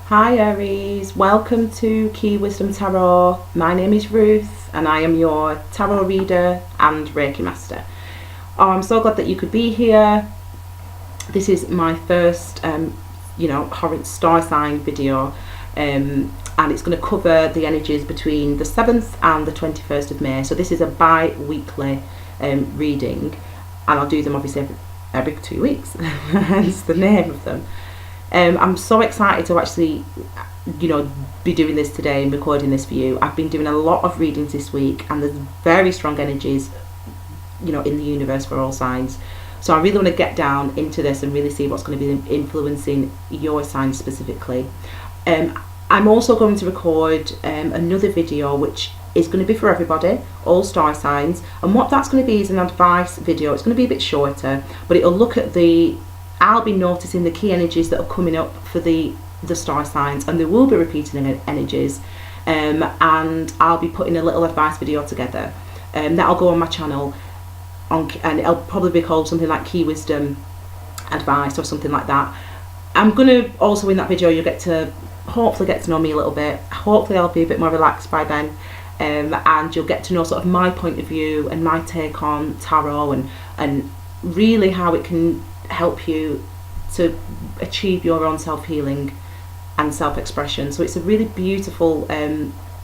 Hi Aries, welcome to Key Wisdom Tarot. My name is Ruth and I am your tarot reader and Reiki Master. Oh, I'm so glad that you could be here. This is my first, horrent star sign video, and it's going to cover the energies between the 7th and the 21st of May. So this is a bi-weekly reading, and I'll do them obviously every 2 weeks. Hence the name of them. I'm so excited to actually, be doing this today and recording this for you. I've been doing a lot of readings this week, and there's very strong energies, in the universe for all signs. So I really want to get down into this and really see what's going to be influencing your sign specifically. I'm also going to record another video which is going to be for everybody, all star signs, and what that's going to be is an advice video. It's going to be a bit shorter, but it'll look at I'll be noticing the key energies that are coming up for the star signs, and there will be repeating energies, and I'll be putting a little advice video together, that'll go on my channel, and it'll probably be called something like Key Wisdom Advice or something like that. I'm going to also, in that video, you'll hopefully get to know me a little bit. Hopefully I'll be a bit more relaxed by then, and you'll get to know sort of my point of view and my take on tarot, and really how it can help you to achieve your own self-healing and self-expression. So it's a really beautiful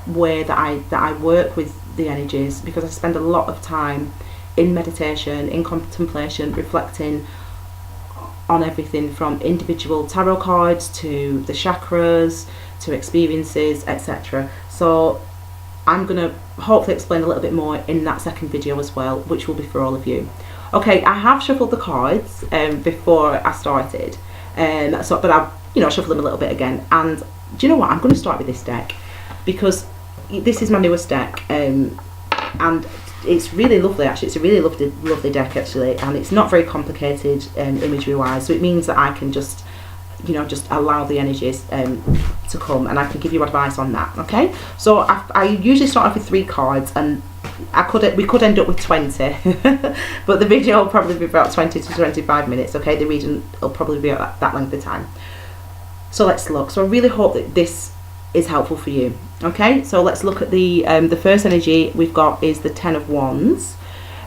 way that I work with the energies, because I spend a lot of time in meditation, in contemplation, reflecting on everything from individual tarot cards to the chakras to experiences, etc. So I'm going to hopefully explain a little bit more in that second video as well, which will be for all of you. Okay, I have shuffled the cards before I started, but I've shuffled them a little bit again. And do you know what? I'm going to start with this deck, because this is my newest deck, and it's really lovely. Actually, it's a really lovely deck actually, and it's not very complicated imagery wise. So it means that I can just allow the energies to come, and I can give you advice on that. Okay, so I usually start off with 3 cards, and we could end up with 20, but the video will probably be about 20 to 25 minutes. Okay, the reading will probably be at that length of time. So let's look. So I really hope that this is helpful for you. Okay, so let's look at the first energy we've got is the 10 of Wands.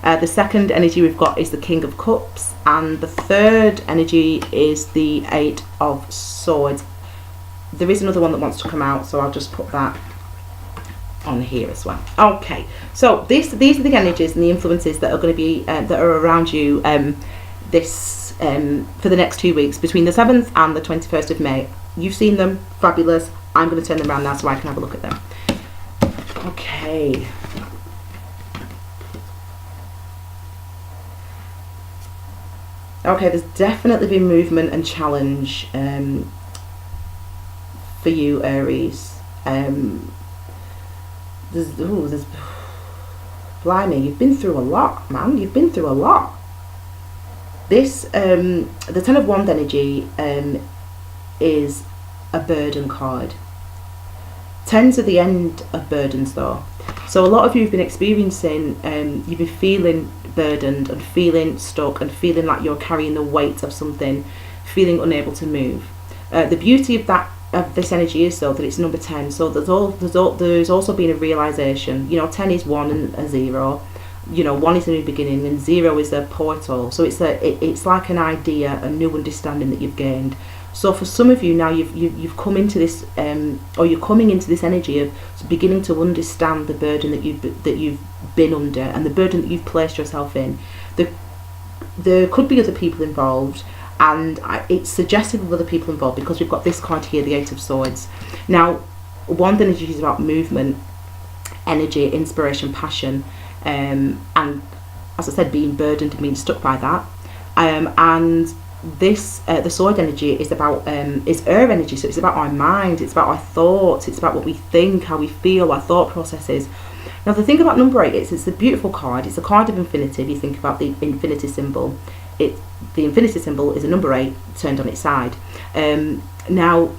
The second energy we've got is the King of Cups, and the third energy is the 8 of Swords. There is another one that wants to come out, so I'll just put that on here as well. Okay, so these are the energies and the influences that are going to be that are around you for the next 2 weeks, between the 7th and the 21st of May. You've seen them, fabulous. I'm going to turn them around now so I can have a look at them. Okay. Okay, there's definitely been movement and challenge for you, Aries. There's blimey, you've been through a lot, man. You've been through a lot. This the 10 of Wands energy is a burden card. 10s are the end of burdens though. So a lot of you have been experiencing, you've been feeling burdened and feeling stuck and feeling like you're carrying the weight of something, feeling unable to move. The beauty of this energy is though that it's number 10, so there's also been a realization. 10 is 1 and a 0. 1 is a new beginning and 0 is a portal. So it's like an idea, a new understanding that you've gained. So for some of you now, you've come into this, or you're coming into this energy of beginning to understand the burden that you've been under and the burden that you've placed yourself in. There could be other people involved, and it's suggestive of other people involved because we've got this card here, the 8 of Swords. Now, Wand energy is about movement, energy, inspiration, passion, and as I said, being burdened and being stuck by that. And this the Sword energy is about is earth energy, so it's about our mind, it's about our thoughts, it's about what we think, how we feel, our thought processes. Now the thing about number 8 is it's a beautiful card. It's a card of infinity. If you think about the infinity symbol, the infinity symbol is a number 8 turned on its side. Now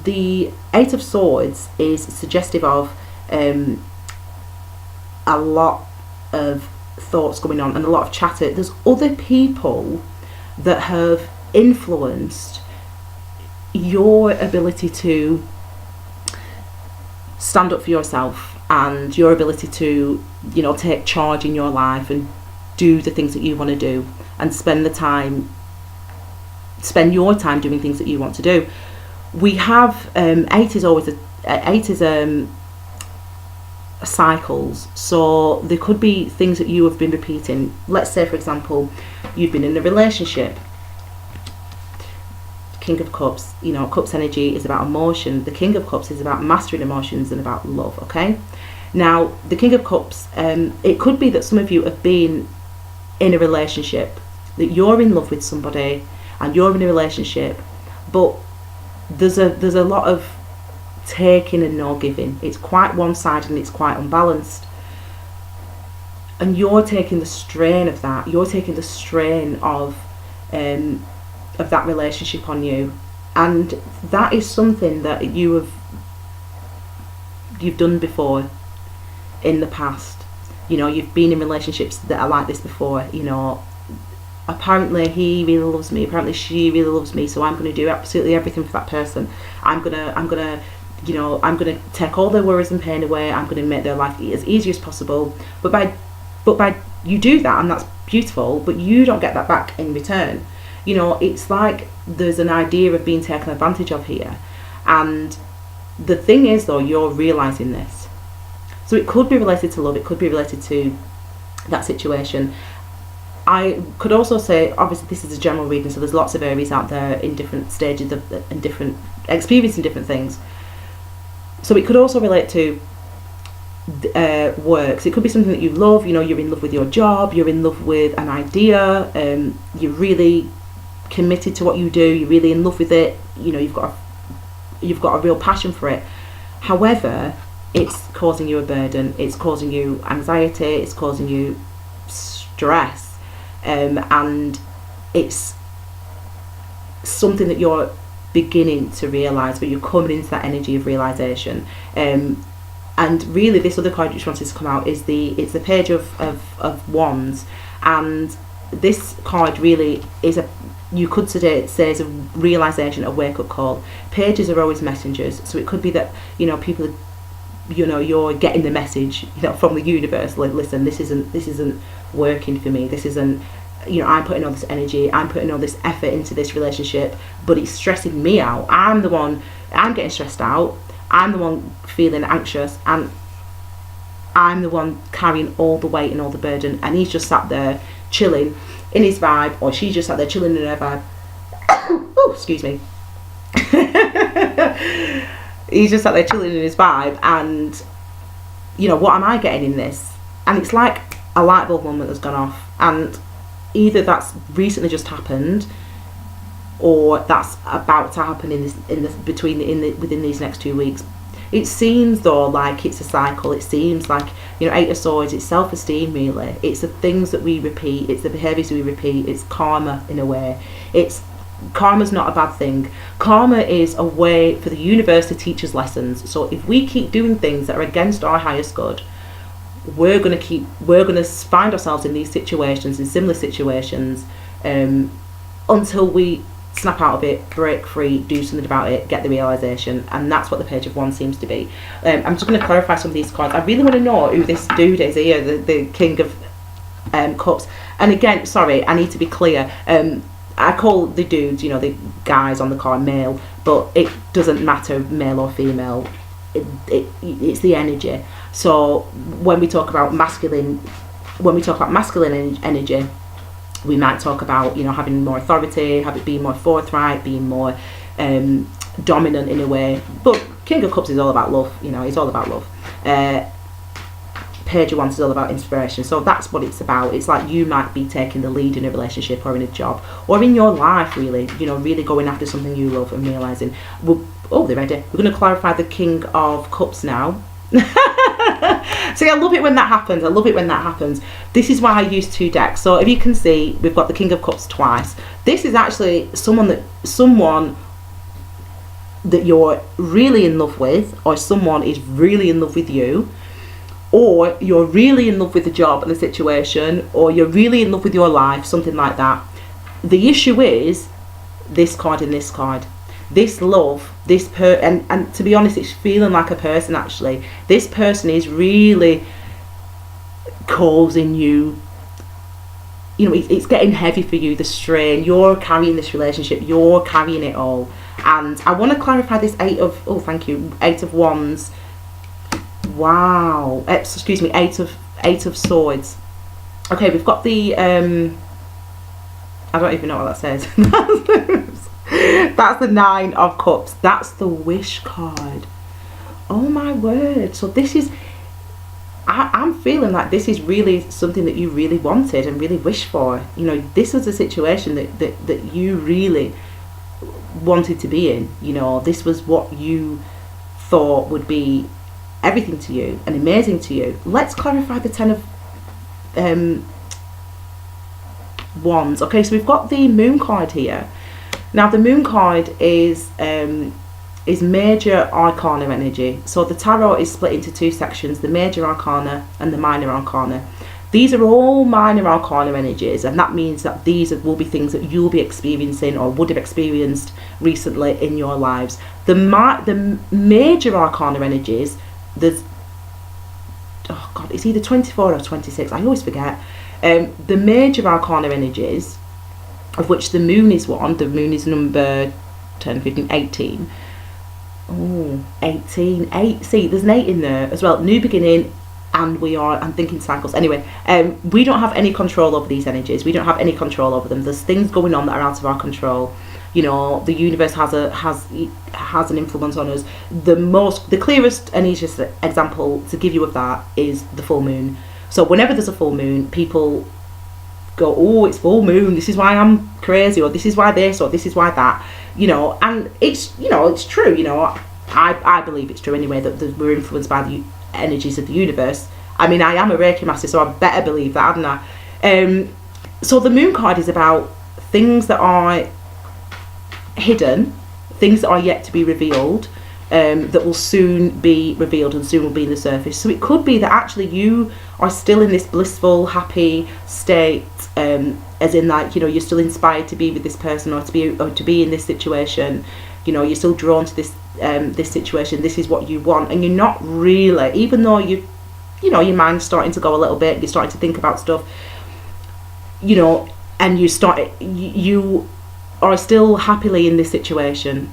the 8 of Swords is suggestive of a lot of thoughts going on and a lot of chatter. There's other people that have influenced your ability to stand up for yourself, and your ability to, you know, take charge in your life and do the things that you want to do, and spend your time doing things that you want to do. We have 8 is cycles, so there could be things that you have been repeating. Let's say, for example, you've been in a relationship. King of Cups, you know, Cups energy is about emotion. The King of Cups is about mastering emotions and about love. Okay, now the King of Cups, it could be that some of you have been in a relationship, that you're in love with somebody and you're in a relationship, but there's a lot of taking and no giving. It's quite one-sided and it's quite unbalanced, and you're taking the strain of that. You're taking the strain of that relationship on you, and that is something that you've done before in the past. You know, you've been in relationships that are like this before. You know, apparently he really loves me, apparently she really loves me, so I'm going to do absolutely everything for that person. I'm gonna take all their worries and pain away. I'm going to make their life as easy as possible. But by you do that, and that's beautiful, but you don't get that back in return. You know, it's like there's an idea of being taken advantage of here. And the thing is, though, you're realising this. So it could be related to love, it could be related to that situation. I could also say, obviously this is a general reading, so there's lots of Aries out there in different stages and different experiencing different things. So it could also relate to work. So it could be something that you love. You know, you're in love with your job, you're in love with an idea, you're really committed to what you do, you're really in love with it, you know, you've got a real passion for it. However, it's causing you a burden, it's causing you anxiety, it's causing you stress, and it's something that you're beginning to realise, but you're coming into that energy of realisation. And really, this other card which wants to come out is it's the Page of Wands, and this card really is you could say is a realisation, a wake-up call. Pages are always messengers, so it could be that, you know, people, you know, you're getting the message, you know, from the universe, like, listen, this isn't working for me, this isn't, you know, I'm putting all this energy, I'm putting all this effort into this relationship, but it's stressing me out. I'm getting stressed out, I'm the one feeling anxious, and I'm the one carrying all the weight and all the burden, and he's just sat there chilling in his vibe, or she's just sat there chilling in her vibe. Oh, excuse me. He's just sat there chilling in his vibe, and, you know, what am I getting in this? And it's like a light bulb moment has gone off, and either that's recently just happened, or that's about to happen within these next 2 weeks. It seems, though, like it's a cycle. It seems like, you know, 8 of Swords, it's self-esteem, really. It's the things that we repeat, it's the behaviours we repeat, it's karma in a way. Karma's not a bad thing. Karma is a way for the universe to teach us lessons. So if we keep doing things that are against our highest good, we're going to find ourselves in these situations, in similar situations, until we snap out of it, break free, do something about it, get the realisation. And that's what the Page of Wands seems to be. I'm just going to clarify some of these cards. I really want to know who this dude is here, the King of Cups. And again, sorry, I need to be clear. I call the dudes, you know, the guys on the card, male, but it doesn't matter male or female. It's the energy. So when we talk about masculine energy, we might talk about, you know, having more authority, being more forthright, being more dominant in a way. But King of Cups is all about love, you know, it's all about love. Page of Wands is all about inspiration. So that's what it's about. It's like you might be taking the lead in a relationship or in a job or in your life, really, you know, really going after something you love and realising. Oh, they're ready. We're going to clarify the King of Cups now. See, I love it when that happens. This is why I use 2 decks. So if you can see, we've got the King of Cups twice. This is actually someone that you're really in love with, or someone is really in love with you, or you're really in love with the job and the situation, or you're really in love with your life, something like that. The issue is this card and this card. this love, and to be honest, it's feeling like a person actually. This person is really causing you, it's getting heavy for you, the strain. You're carrying this relationship, you're carrying it all. And I want to clarify this Eight of Wands. Wow. Excuse me, Eight of Swords. Okay, we've got the I don't even know what that says. That's the Nine of Cups. That's the Wish card. Oh my word. So this is, I'm feeling like this is really something that you really wanted and really wished for. This was a situation that you really wanted to be in. This was what you thought would be everything to you and amazing to you. Let's clarify the Ten of Wands. Okay, so we've got the Moon card here. Now the Moon card is major arcana energy. So the tarot is split into two sections, the major arcana and the minor arcana. These are all minor arcana energies, and that means that these will be things that you'll be experiencing or would have experienced recently in your lives. The major arcana energies, there's, oh God, it's either 24 or 26, I always forget. The major arcana energies, of which the Moon is one, the Moon is number 10, 15, 18. Oh, 18, 8, see, there's an 8 in there as well. New beginning, and I'm thinking cycles. Anyway, we don't have any control over these energies. We don't have any control over them. There's things going on that are out of our control. The universe has an influence on us. The clearest and easiest example to give you of that is the full moon. So whenever there's a full moon, people go, oh, it's full moon, this is why I'm crazy, or this is why this, or this is why that, and it's, it's true, I believe it's true anyway, that we're influenced by the energies of the universe. I mean, I am a Reiki Master, so I better believe that, hadn't I? So the Moon card is about things that are hidden, things that are yet to be revealed, that will soon be revealed and soon will be in the surface. So it could be that actually you are still in this blissful, happy state, as in, like, you're still inspired to be with this person, or to be in this situation. You're still drawn to this situation. This is what you want, and you're not really, even though your mind's starting to go a little bit, you're starting to think about stuff, and you are still happily in this situation,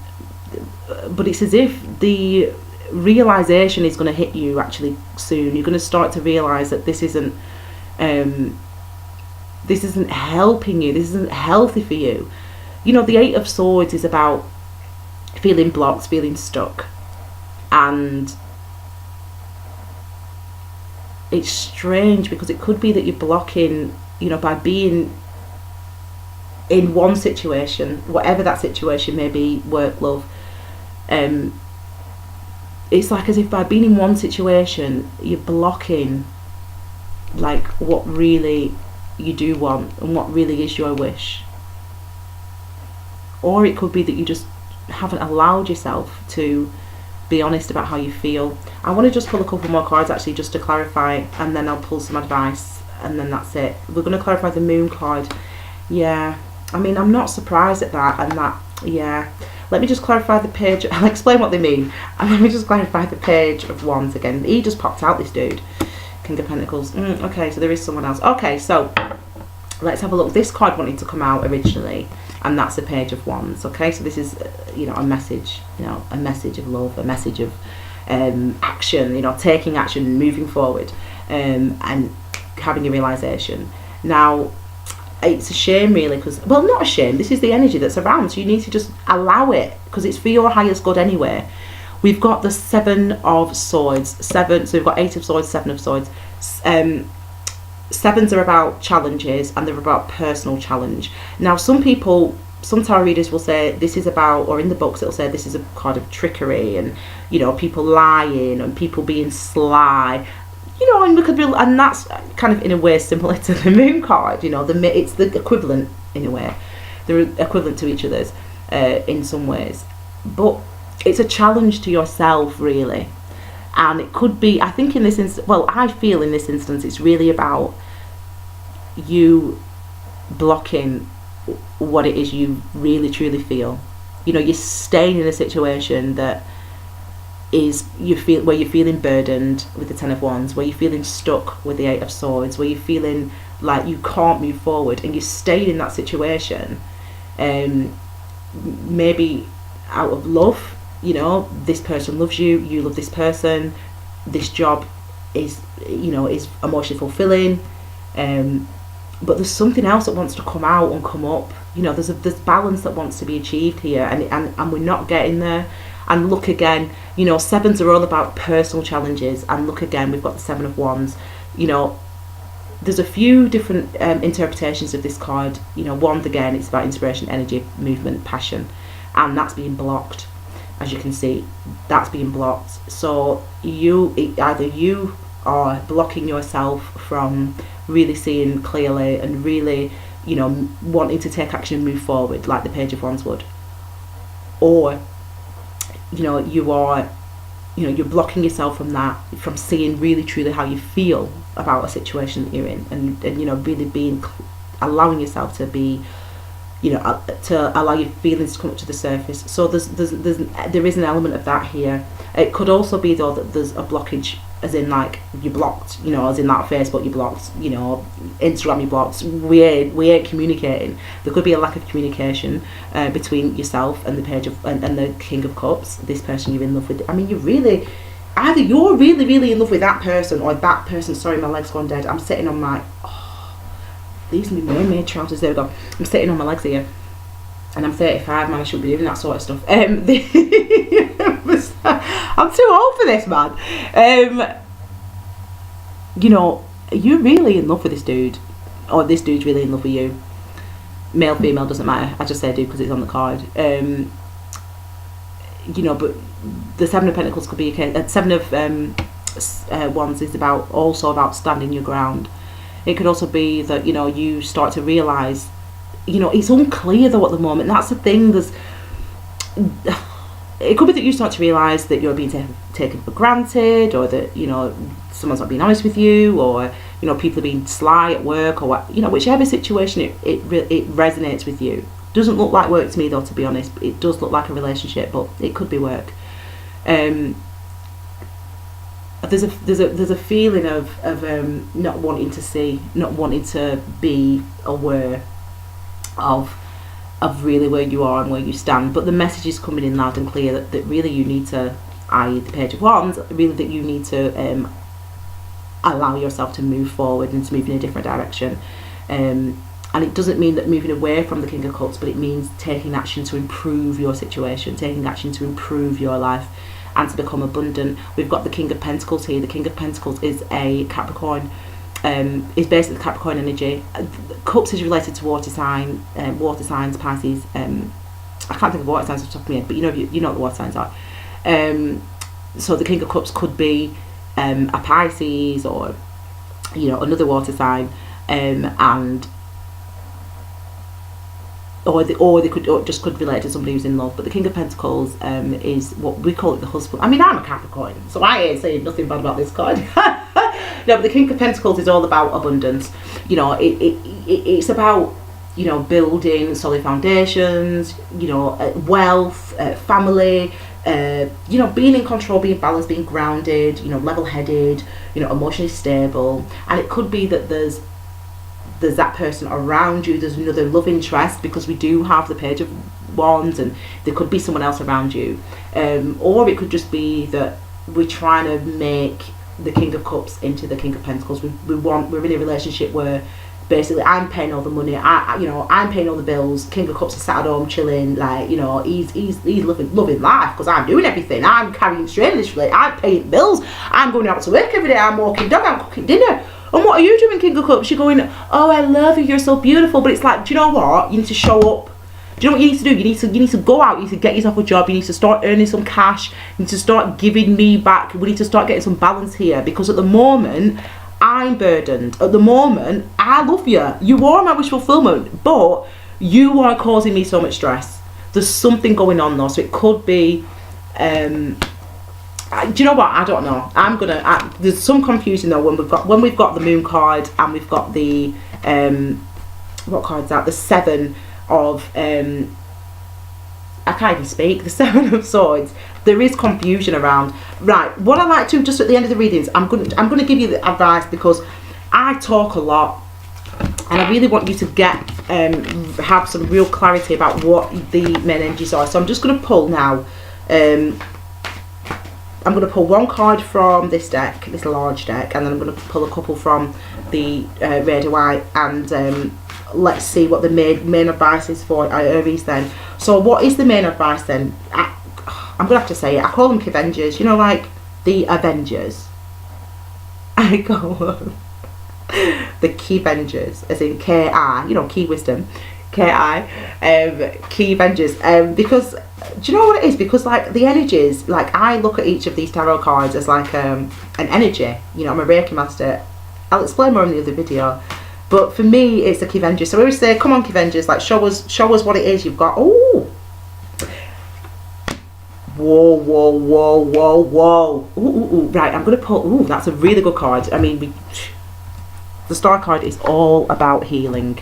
but it's as if the realization is going to hit you actually soon. You're going to start to realize that this isn't helping you, this isn't healthy for you. The Eight of Swords is about feeling blocked, feeling stuck, and it's strange because it could be that you're blocking, by being in one situation, whatever that situation may be, work, love, it's like as if by being in one situation you're blocking like what really you do want and what really is your wish. Or it could be that you just haven't allowed yourself to be honest about how you feel. I want to just pull a couple more cards actually, just to clarify, and then I'll pull some advice, and then that's it. We're going to clarify the Moon card. Yeah, I mean, I'm not surprised at that, and that, yeah. Let me just clarify the Page. I'll explain what they mean. And let me just clarify the Page of Wands again. He just popped out, this dude. King of Pentacles. Okay, so there is someone else. Okay, so let's have a look. This card wanted to come out originally, and that's the Page of Wands. Okay, so this is, a message, a message of love, a message of action, taking action, moving forward, and having a realization. Now, it's a shame really, because, well, not a shame, this is the energy that's around, so you need to just allow it, because it's for your highest good anyway. We've got the Seven of Swords, so we've got Eight of Swords, Seven of Swords. Sevens are about challenges, and they're about personal challenge. Now, some tarot readers will say this is about, or in the books it'll say this is a card of trickery, and people lying and people being sly. And that's kind of in a way similar to the Moon card. It's the equivalent in a way. They're equivalent to each other's in some ways, but it's a challenge to yourself really. And it could be, I think in this instance, well, I feel in this instance it's really about you blocking what it is you really truly feel. You know, you're staying in a situation that is where you're feeling burdened with the Ten of Wands, where you're feeling stuck with the Eight of Swords, where you're feeling like you can't move forward, and you're staying in that situation, maybe out of love. You know, this person loves you, you love this person, this job is, you know, is emotionally fulfilling, but there's something else that wants to come out and come up. You know, there's balance that wants to be achieved here, and we're not getting there. And look again, you know, sevens are all about personal challenges, and look again, we've got the Seven of Wands. You know, there's a few different interpretations of this card. You know, wand again, it's about inspiration, energy, movement, passion, and that's being blocked. As you can see, that's being blocked. So either you are blocking yourself from really seeing clearly and really, you know, wanting to take action and move forward like the Page of Wands would, or, you know, you're blocking yourself from that, from seeing really truly how you feel about a situation that you're in, and you know, really allowing yourself to be, you know, to allow your feelings to come up to the surface. So there is an element of that here. It could also be though that there's a blockage, as in like you're blocked, you know, as in that Facebook you're blocked, you know, Instagram you're blocked, we ain't communicating. There could be a lack of communication between yourself and the Page of and the King of Cups, this person you're in love with. I mean, either you're really, really in love with that person, or that person, sorry, my leg's gone dead. I'm sitting on my, these are my mermaid trousers, there we go. I'm sitting on my legs here, and I'm 35, man, I shouldn't be doing that sort of stuff. I'm too old for this, man. You know, you're really in love with this dude, or this dude's really in love with you. Male, female, doesn't matter. I just say dude because it's on the card. You know, but the Seven of Pentacles could be a case. Seven of Wands is also about standing your ground. It could also be that, you know, you start to realise, you know, it's unclear though at the moment. That's the thing. It could be that you start to realise that you're being taken for granted, or that, you know, someone's not being honest with you, or, you know, people are being sly at work, or what, you know, whichever situation it resonates with you. Doesn't look like work to me though, to be honest. It does look like a relationship, but it could be work. There's a feeling of not wanting to see, not wanting to be aware of really where you are and where you stand, but the message is coming in loud and clear that really you need to, i.e. the Page of Wands, really that you need to allow yourself to move forward and to move in a different direction. And it doesn't mean that moving away from the King of Cups, but it means taking action to improve your situation, taking action to improve your life and to become abundant. We've got the King of Pentacles here. The King of Pentacles is a Capricorn, is basically Capricorn energy. Cups is related to water signs, Pisces. I can't think of water signs off the top of my head, but you know what the water signs are. So the King of Cups could be a Pisces, or, you know, another water sign, or they could relate to somebody who's in love. But the King of Pentacles is what we call it, the husband. I mean, I'm a Capricorn, so I ain't saying nothing bad about this card. No, but the King of Pentacles is all about abundance. You know, it's about, you know, building solid foundations, you know, wealth, family, you know, being in control, being balanced, being grounded, you know, level-headed, you know, emotionally stable. And it could be that there's that person around you, there's another love interest, because we do have the Page of Wands, and there could be someone else around you, or it could just be that we're trying to make the King of Cups into the King of Pentacles. We're in a relationship where basically I'm paying all the money, I'm paying all the bills, King of Cups is sat at home chilling, like, you know, he's loving life because I'm doing everything, I'm carrying straight in this relationship, I'm paying bills, I'm going out to work every day, I'm walking dog, I'm cooking dinner. And what are you doing, King of Cups? You're going, oh, I love you, you're so beautiful. But it's like, do you know what? You need to show up. Do you know what you need to do? You need to go out. You need to get yourself a job. You need to start earning some cash. You need to start giving me back. We need to start getting some balance here, because at the moment I'm burdened. At the moment, I love you. You are my wish fulfillment, but you are causing me so much stress. There's something going on though. So it could be. Do you know what? I don't know. There's some confusion though when we've got the Moon card, and we've got the what card's that? The Seven of I can't even speak, the Seven of Swords, there is confusion around. Right, what I like to, just at the end of the readings, I'm gonna give you the advice, because I talk a lot and I really want you to get have some real clarity about what the main energies are. So I'm just going to pull now. I'm going to pull one card from this deck, this large deck, and then I'm going to pull a couple from the Rider White, and let's see what the main advice is for Aries then. So what is the main advice then? I'm going to have to say it. I call them Avengers, you know, like the Avengers. I go the Key Avengers, as in K-I, you know, Key Wisdom, K-I, Key Avengers, because, do you know what it is? Because, like, the energies, like, I look at each of these tarot cards as, like, an energy, you know, I'm a Reiki Master. I'll explain more in the other video, but for me, it's the Key Avengers. So we always say, come on, Key Avengers, like, show us what it is you've got. Oh! Whoa, whoa, whoa, whoa, whoa. Ooh, ooh, ooh. Right, I'm going to pull, ooh, that's a really good card. I mean, the Star card is all about healing.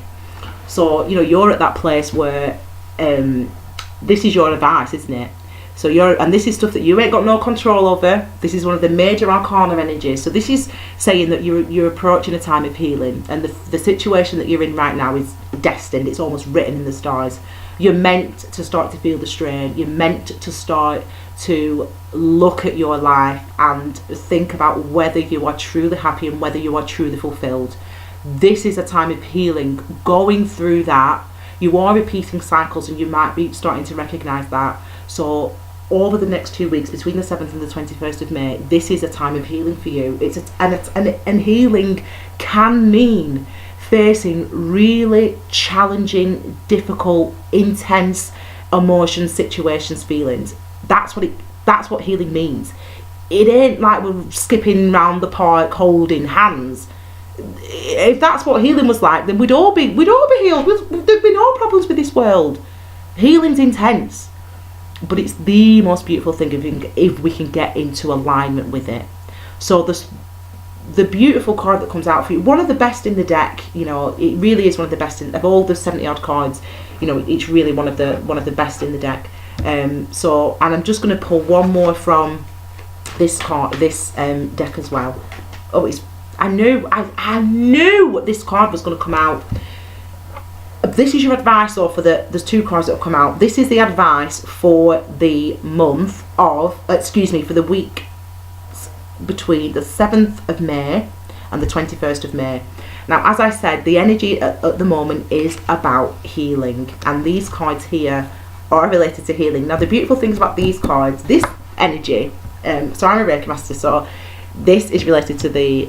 So, you know, you're at that place where this is your advice, isn't it? So and this is stuff that you ain't got no control over. This is one of the major arcana energies. So this is saying that you're approaching a time of healing, and the situation that you're in right now is destined. It's almost written in the stars. You're meant to start to feel the strain. You're meant to start to look at your life and think about whether you are truly happy and whether you are truly fulfilled. This is a time of healing. Going through that, you are repeating cycles, and you might be starting to recognize that. So over the next 2 weeks, between the 7th and the 21st of May, this is a time of healing for you. And healing can mean facing really challenging, difficult, intense emotions, situations, feelings. That's what healing means. It ain't like we're skipping round the park holding hands. If that's what healing was like, then we'd all be healed. There'd be no problems with this world. Healing's intense, but it's the most beautiful thing if we can get into alignment with it. So the beautiful card that comes out for you, one of the best in the deck, you know, it really is one of the best of all the 70 odd cards, you know, it's really one of the best in the deck. And I'm just going to pull one more from this deck as well. Oh, I knew this card was going to come out. This is your advice, or there's two cards that have come out. This is the advice for the month of, for the week between the 7th of May and the 21st of May. Now, as I said, the energy at the moment is about healing, and these cards here are related to healing. Now, the beautiful things about these cards, this energy, so I'm a Reiki Master, so this is related to the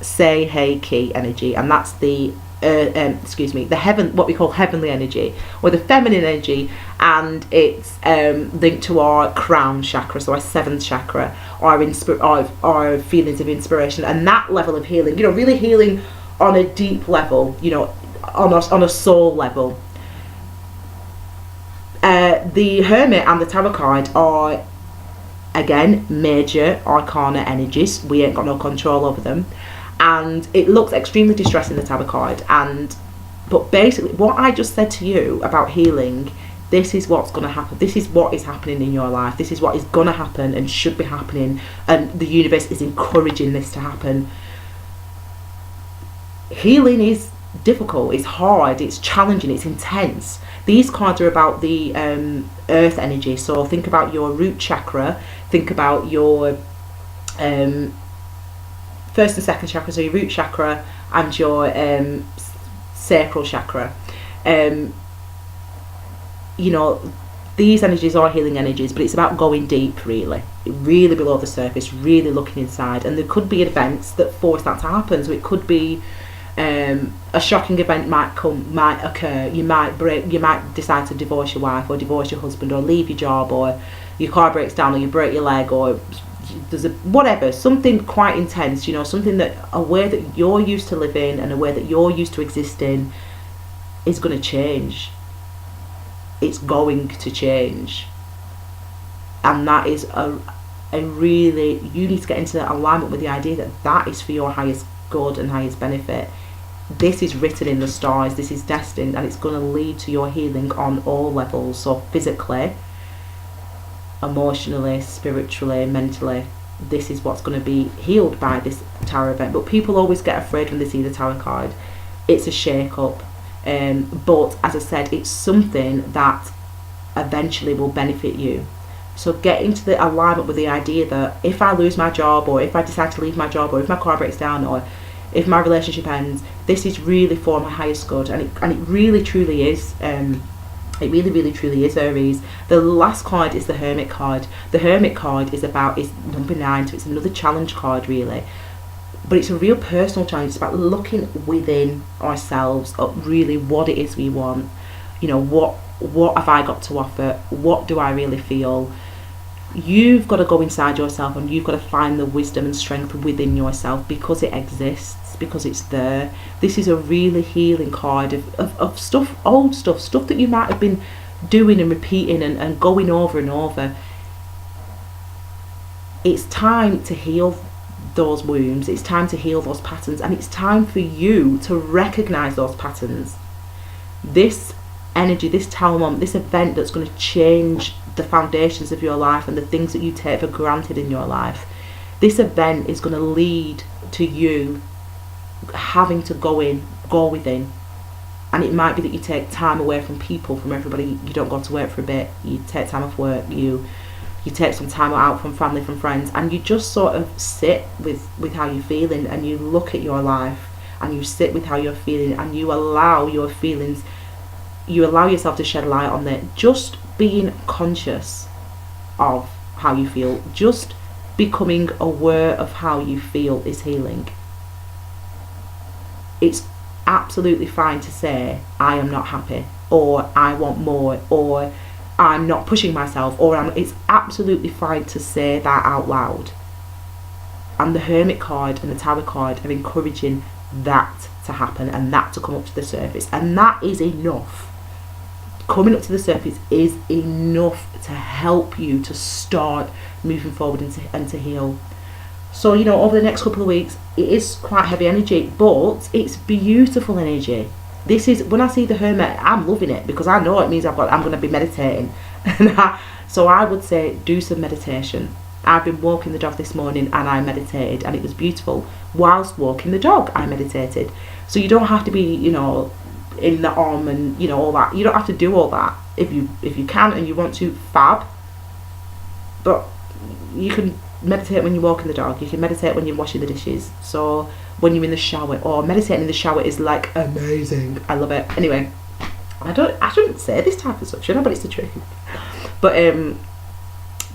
Say Hey Ki energy, and that's the what we call heavenly energy, or the feminine energy, and it's linked to our crown chakra, so our 7th chakra, our feelings of inspiration, and that level of healing, you know, really healing on a deep level, you know, on a soul level. The Hermit and the Tarot card are, again, major arcana energies. We ain't got no control over them, and it looks extremely distressing, the Tarot card, but basically what I just said to you about healing, this is what's going to happen. This is what is happening in your life. This is what is going to happen and should be happening, and the universe is encouraging this to happen. Healing is difficult, it's hard, it's challenging, it's intense. These cards are about the earth energy, so think about your root chakra, think about your first and second chakra, so your root chakra and your sacral chakra. You know, these energies are healing energies, but it's about going deep, really below the surface, really looking inside. And there could be events that force that to happen. So it could be a shocking event might occur. You might decide to divorce your wife, or divorce your husband, or leave your job, or your car breaks down, or you break your leg, or there's whatever, something quite intense, you know, something that a way that you're used to living and a way that you're used to existing is going to change. It's going to change, and that is a really, you need to get into alignment with the idea that that is for your highest good and highest benefit. this is written in the stars, this is destined, and it's going to lead to your healing on all levels. So physically, emotionally, spiritually, mentally, this is what's going to be healed by this tarot event. But people always get afraid when they see the tarot card. It's a shake up, but as I said, it's something that eventually will benefit you. So get into the alignment with the idea that if I lose my job, or if I decide to leave my job, or if my car breaks down, or if my relationship ends, this is really for my highest good, and it really truly is. It really truly is, Aries. The last card is the Hermit card. The Hermit card is number 9, so it's another challenge card really, but it's a real personal challenge. It's about looking within ourselves at really what it is we want. You know, what have I got to offer? What do I really feel? You've got to go inside yourself, and you've got to find the wisdom and strength within yourself, because it exists, because it's there. This is a really healing card of stuff, old stuff that you might have been doing and repeating and going over and over. It's time to heal those wounds. It's time to heal those patterns, and it's time for you to recognize those patterns. This energy, this tower moment, this event that's going to change the foundations of your life and the things that you take for granted in your life, this event is going to lead to you having to go within. And it might be that you take time away from people, from everybody. You don't go to work for a bit, you take time off work, you take some time out from family, from friends, and you just sort of sit with how you're feeling, and you look at your life and you sit with how you're feeling, and you allow your feelings, you allow yourself to shed light on it. Just being conscious of how you feel, just becoming aware of how you feel is healing. It's absolutely fine to say, I am not happy, or I want more, or I'm not pushing myself, or it's absolutely fine to say that out loud. And the Hermit card and the Tower card are encouraging that to happen, and that to come up to the surface, and that is enough. Coming up to the surface is enough to help you to start moving forward and to heal. So, you know, over the next couple of weeks, it is quite heavy energy, but it's beautiful energy. This is, when I see the Hermit, I'm loving it, because I know it means I'm going to be meditating. So I would say do some meditation. I've been walking the dog this morning, and I meditated, and it was beautiful. Whilst walking the dog, I meditated. So you don't have to be, you know, in the arm and, you know, all that. You don't have to do all that. If you can and you want to, fab. But you can meditate when you're walking the dog. You can meditate when you're washing the dishes. So when you're in the shower, or meditating in the shower is like amazing. I love it. Anyway, I shouldn't say this type of stuff, should I? But it's the truth. But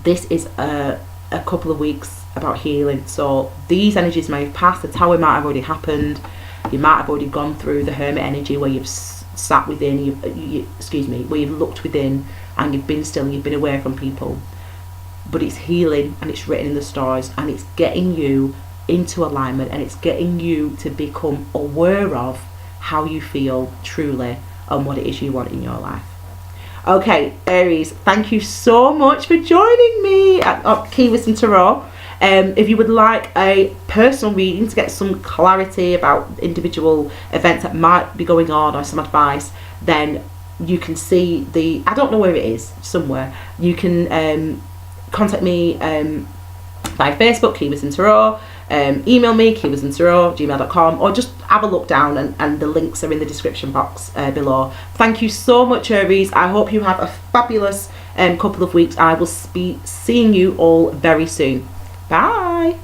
this is a couple of weeks about healing. So these energies may have passed. The Tower might have already happened. You might have already gone through the Hermit energy, where you've sat within, where you've looked within, and you've been still, and you've been away from people. But it's healing, and it's written in the stars, and it's getting you into alignment, and it's getting you to become aware of how you feel truly and what it is you want in your life. Okay, Aries, thank you so much for joining me at Key Wisdom Tarot. If you would like a personal reading to get some clarity about individual events that might be going on, or some advice, then you can see I don't know where it is, somewhere. You can contact me by Facebook, Key Wisdom Tarot, email me, kiwisdomtarot@gmail.com, or just have a look down, and the links are in the description box below. Thank you so much, Aries. I hope you have a fabulous couple of weeks. I will be seeing you all very soon. Bye.